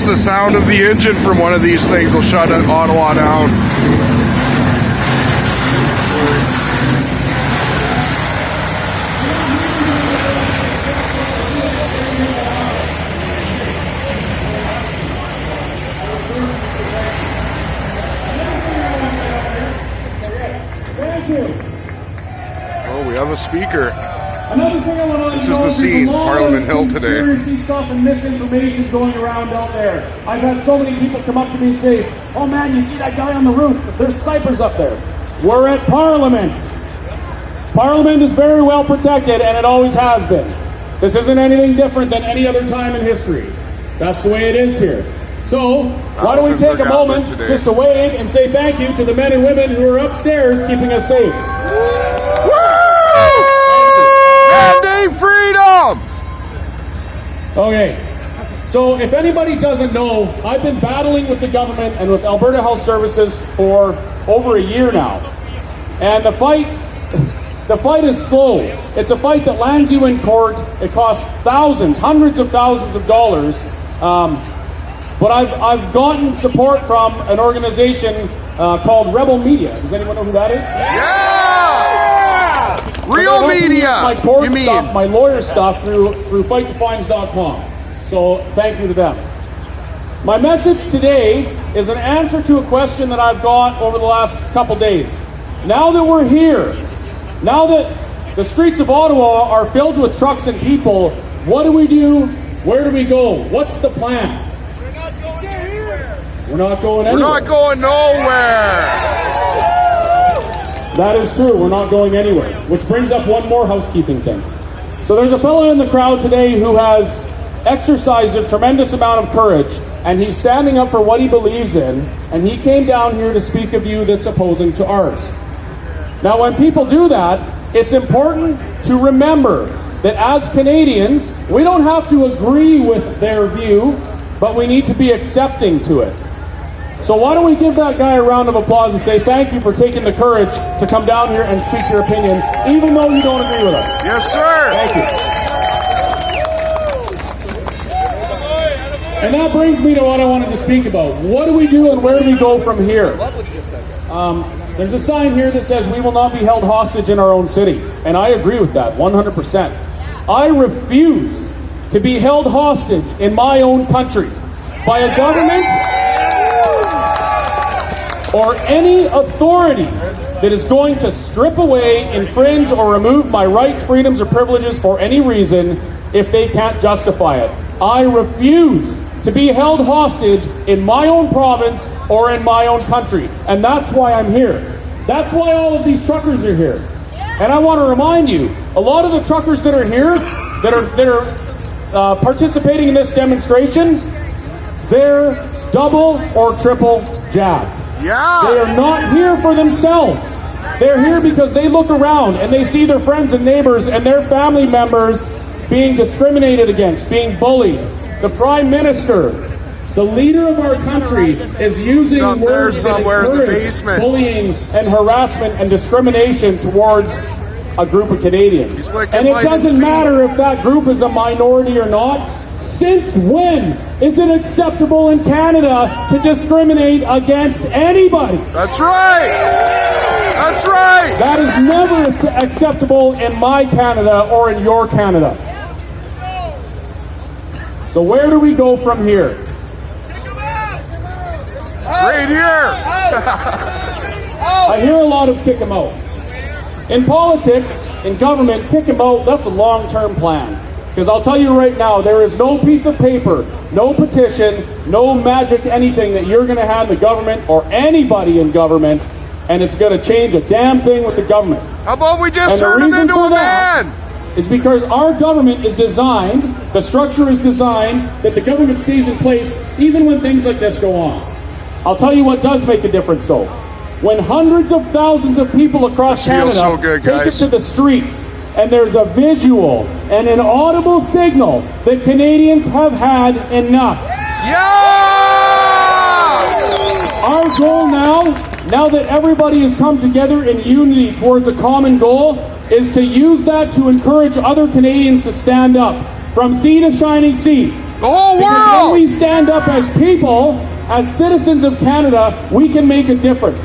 the sound of the engine from one of these things will shut Ottawa down. Oh, we have a speaker. Another thing I want to let you know This is the scene, Parliament Hill today. Conspiracy stuff and misinformation going around out there. I've had so many people come up to me and say, "Oh man, you see that guy on the roof? There's snipers up there." We're at Parliament. Parliament is very well protected, and it always has been. This isn't anything different than any other time in history. That's the way it is here. So, why don't we take a moment just to wave and say thank you to the men and women who are upstairs keeping us safe. Mandate freedom! Okay, so if anybody doesn't know, I've been battling with the government and with Alberta Health Services for over a year now. And the fight is slow. It's a fight that lands you in court. It costs thousands, hundreds of thousands of dollars. But I've gotten support from an organization called Rebel Media. Does anyone know who that is? Yeah! So Real media! My court stuff, my lawyer stuff through fighttofines.com. So thank you to them. My message today is an answer to a question that I've got over the last couple days. Now that we're here, now that the streets of Ottawa are filled with trucks and people, what do we do? Where do we go? What's the plan? We're not going anywhere. We're not going nowhere! That is true. We're not going anywhere. Which brings up one more housekeeping thing. So there's a fellow in the crowd today who has exercised a tremendous amount of courage, and he's standing up for what he believes in, and he came down here to speak a view that's opposing to ours. Now, when people do that, it's important to remember that as Canadians, we don't have to agree with their view, but we need to be accepting to it. So why don't we give that guy a round of applause and say thank you for taking the courage to come down here and speak your opinion, even though you don't agree with us. Yes, sir! Thank you. And that brings me to what I wanted to speak about. What do we do and where do we go from here? There's a sign here that says we will not be held hostage in our own city. And I agree with that, 100%. I refuse to be held hostage in my own country by a government or any authority that is going to strip away, infringe, or remove my rights, freedoms, or privileges for any reason if they can't justify it. I refuse to be held hostage in my own province or in my own country. And that's why I'm here. That's why all of these truckers are here. And I want to remind you, a lot of the truckers that are here, that are participating in this demonstration, they're double or triple jabbed. Yeah. They are not here for themselves. They're here because they look around and they see their friends and neighbors and their family members being discriminated against, being bullied. The Prime Minister, the leader of our country, is using words that encourage bullying and harassment and discrimination towards a group of Canadians. And it doesn't matter if that group is a minority or not. Since when is it acceptable in Canada to discriminate against anybody? That's right! That's right! That is never acceptable in my Canada or in your Canada. So where do we go from here? Right here! I hear a lot of kick 'em out. In politics, in government, kick 'em out, that's a long-term plan. Because I'll tell you right now, there is no piece of paper, no petition, no magic anything that you're going to have in the government or anybody in government, and it's going to change a damn thing with the government. How about we just turn him into a man? Is because our government is designed, the structure is designed, that the government stays in place even when things like this go on. I'll tell you what does make a difference though. When hundreds of thousands of people across Canada take it to the streets, and there's a visual and an audible signal that Canadians have had enough. Yeah! Our goal now that everybody has come together in unity towards a common goal, is to use that to encourage other Canadians to stand up. From sea to shining sea, The whole Because when world! we stand up as people, as citizens of Canada, we can make a difference.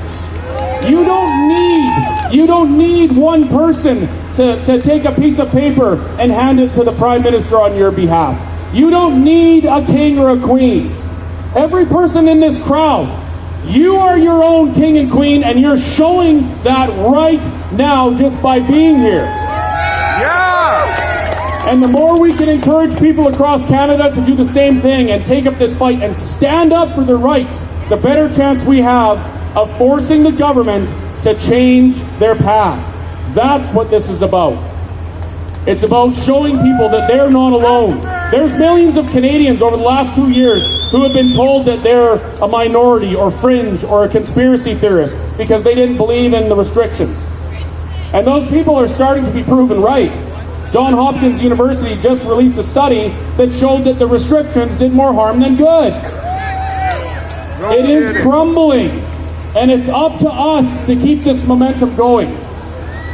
You don't need one person to take a piece of paper and hand it to the Prime Minister on your behalf. You don't need a king or a queen. Every person in this crowd, you are your own king and queen, and you're showing that right now just by being here. Yeah! And the more we can encourage people across Canada to do the same thing and take up this fight and stand up for their rights, the better chance we have of forcing the government to change their path. That's what this is about. It's about showing people that they're not alone. There's millions of Canadians over the last 2 years who have been told that they're a minority or fringe or a conspiracy theorist because they didn't believe in the restrictions. And those people are starting to be proven right. Johns Hopkins University just released a study that showed that the restrictions did more harm than good. It is crumbling, and it's up to us to keep this momentum going.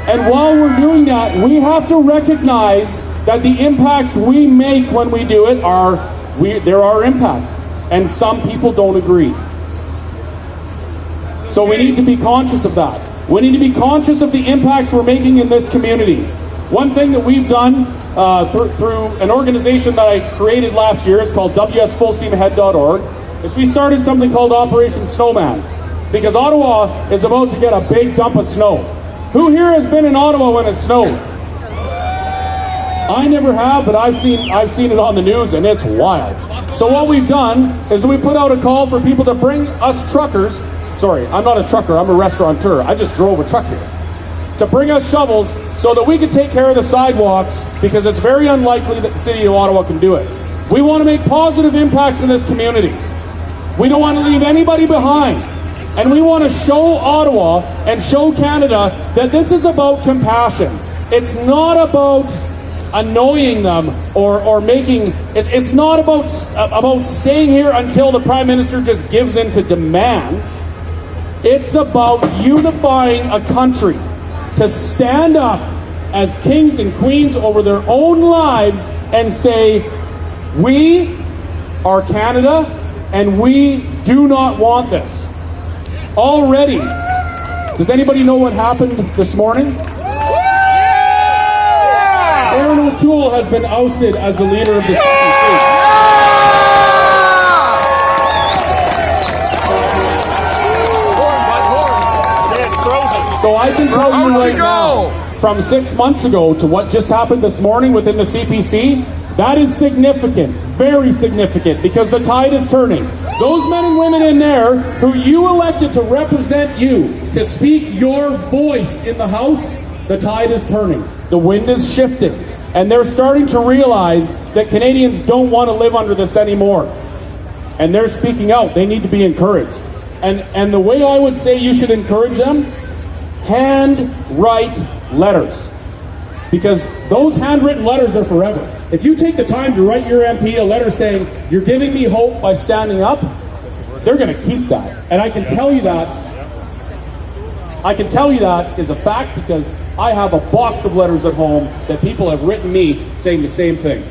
And while we're doing that, we have to recognize that the impacts we make when we do it there are impacts, and some people don't agree. So we need to be conscious of that. We need to be conscious of the impacts we're making in this community. One thing that we've done through an organization that I created last year, it's called wsfullsteamahead.org, is we started something called Operation Snowman, because Ottawa is about to get a big dump of snow. Who here has been in Ottawa when it snowed? I never have, but I've seen it on the news, and it's wild. So what we've done is we put out a call for people to bring us truckers. Sorry, I'm not a trucker, I'm a restaurateur. I just drove a truck here. To bring us shovels so that we can take care of the sidewalks, because it's very unlikely that the City of Ottawa can do it. We want to make positive impacts in this community. We don't want to leave anybody behind. And we want to show Ottawa and show Canada that this is about compassion. It's not about annoying them or making it's not about staying here until the Prime Minister just gives in to demands. It's about unifying a country to stand up as kings and queens over their own lives and say, we are Canada and we do not want this. Already, does anybody know what happened this morning? Aaron O'Toole has been ousted as the leader of the CPC. So I can tell you right now, from 6 months ago to what just happened this morning within the CPC, that is significant, very significant, because the tide is turning. Those men and women in there who you elected to represent you, to speak your voice in the House, the tide is turning. The wind is shifting. And they're starting to realize that Canadians don't want to live under this anymore. And they're speaking out. They need to be encouraged. And the way I would say you should encourage them, handwrite letters. Because those handwritten letters are forever. If you take the time to write your MP a letter saying, you're giving me hope by standing up, they're going to keep that. And I can tell you that is a fact, because I have a box of letters at home that people have written me saying the same thing.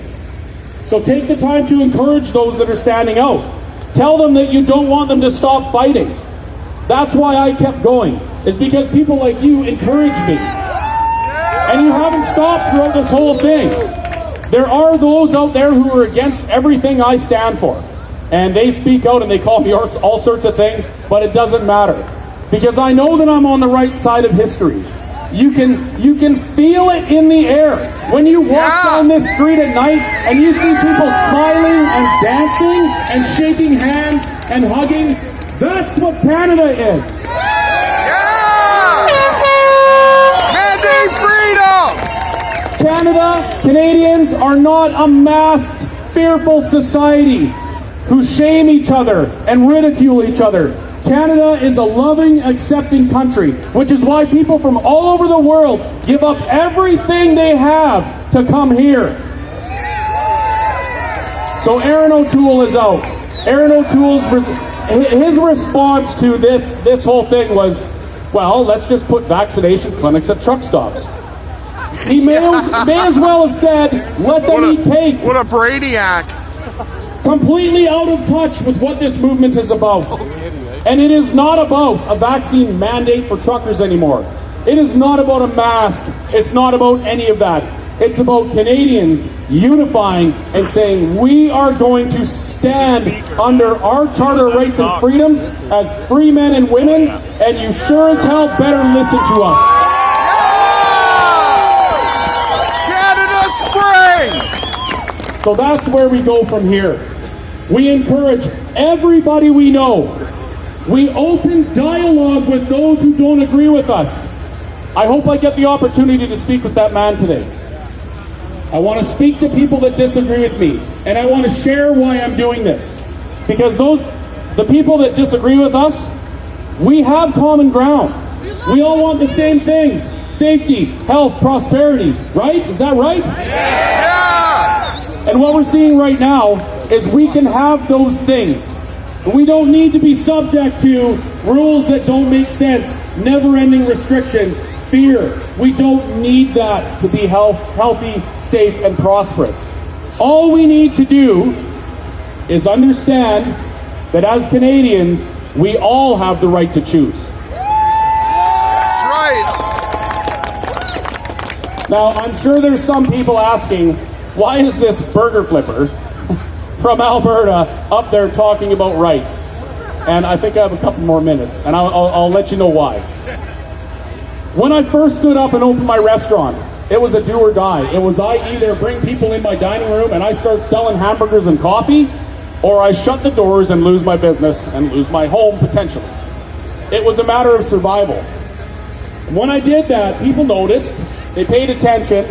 So take the time to encourage those that are standing out. Tell them that you don't want them to stop fighting. That's why I kept going. It's because people like you encouraged me. And you haven't stopped throughout this whole thing. There are those out there who are against everything I stand for. And they speak out and they call me all sorts of things, but it doesn't matter. Because I know that I'm on the right side of history. You can feel it in the air. When you walk down this street at night and you see people smiling and dancing and shaking hands and hugging, that's what Canada is. Canada, Canadians are not a masked, fearful society who shame each other and ridicule each other. Canada is a loving, accepting country, which is why people from all over the world give up everything they have to come here. So Aaron O'Toole is out. Aaron O'Toole's his response to this whole thing was, well, let's just put vaccination clinics at truck stops. He may as well have said, let them eat cake. What a brainiac. completely out of touch with what this movement is about. And it is not about a vaccine mandate for truckers anymore. It is not about a mask. It's not about any of that. It's about Canadians unifying and saying we are going to stand under our Charter of Rights and Freedoms as free men and women, and you sure as hell better listen to us. Canada Spring! So that's where we go from here. We encourage everybody we know. We open dialogue with those who don't agree with us. I hope I get the opportunity to speak with that man today. I want to speak to people that disagree with me, and I want to share why I'm doing this. Because the people that disagree with us, we have common ground. We all want the same things: safety, health, prosperity, right? Is that right? Yeah! And what we're seeing right now is we can have those things. We don't need to be subject to rules that don't make sense, never-ending restrictions, fear. We don't need that to be healthy, safe, and prosperous. All we need to do is understand that as Canadians, we all have the right to choose. That's right. Now, I'm sure there's some people asking, why is this burger flipper from Alberta up there talking about rights? And I think I have a couple more minutes, and I'll let you know why. When I first stood up and opened my restaurant, it was a do or die. It was I either bring people in my dining room and I start selling hamburgers and coffee, or I shut the doors and lose my business and lose my home potentially. It was a matter of survival. When I did that, people noticed, they paid attention,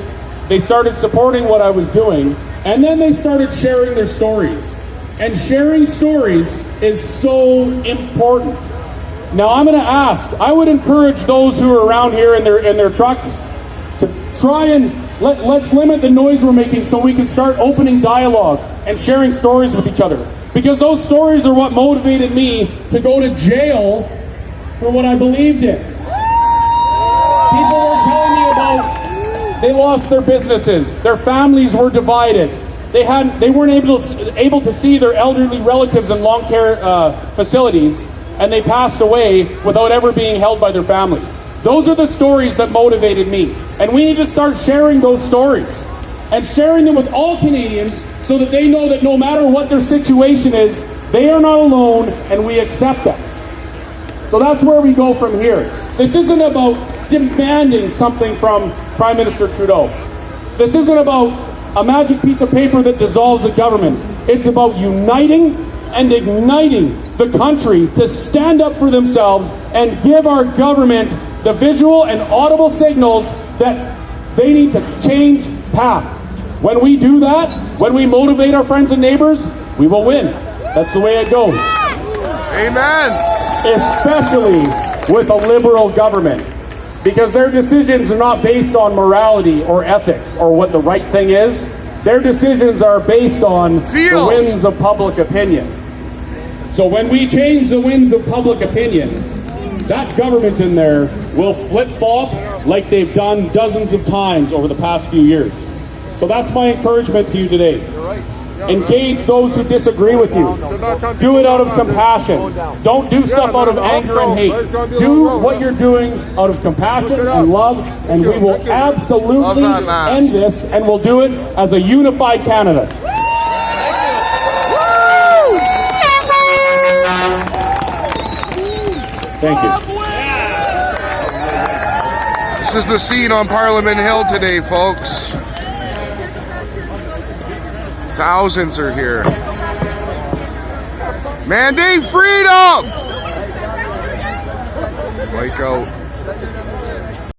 they started supporting what I was doing, and then they started sharing their stories. And sharing stories is so important. Now I'm going to ask, I would encourage those who are around here in their trucks to try and let's limit the noise we're making so we can start opening dialogue and sharing stories with each other. Because those stories are what motivated me to go to jail for what I believed in. People were telling me about they lost their businesses, their families were divided, they weren't able to see their elderly relatives in long care facilities, and they passed away without ever being held by their family. Those are the stories that motivated me. And we need to start sharing those stories and sharing them with all Canadians so that they know that no matter what their situation is, they are not alone and we accept that. So that's where we go from here. This isn't about demanding something from Prime Minister Trudeau. This isn't about a magic piece of paper that dissolves the government. It's about uniting and igniting the country to stand up for themselves and give our government the visual and audible signals that they need to change path. When we do that, when we motivate our friends and neighbors, we will win. That's the way it goes. Amen. Especially with a liberal government, because their decisions are not based on morality or ethics or what the right thing is. Their decisions are based on the winds of public opinion. So when we change the winds of public opinion, that government in there will flip-flop like they've done dozens of times over the past few years. So that's my encouragement to you today. Engage those who disagree with you. Do it out of compassion. Don't do stuff out of anger and hate. Do what you're doing out of compassion and love, and we will absolutely end this, and we'll do it as a unified Canada. Thank you. This is the scene on Parliament Hill today, folks. Thousands are here. Mandate freedom! Wake out.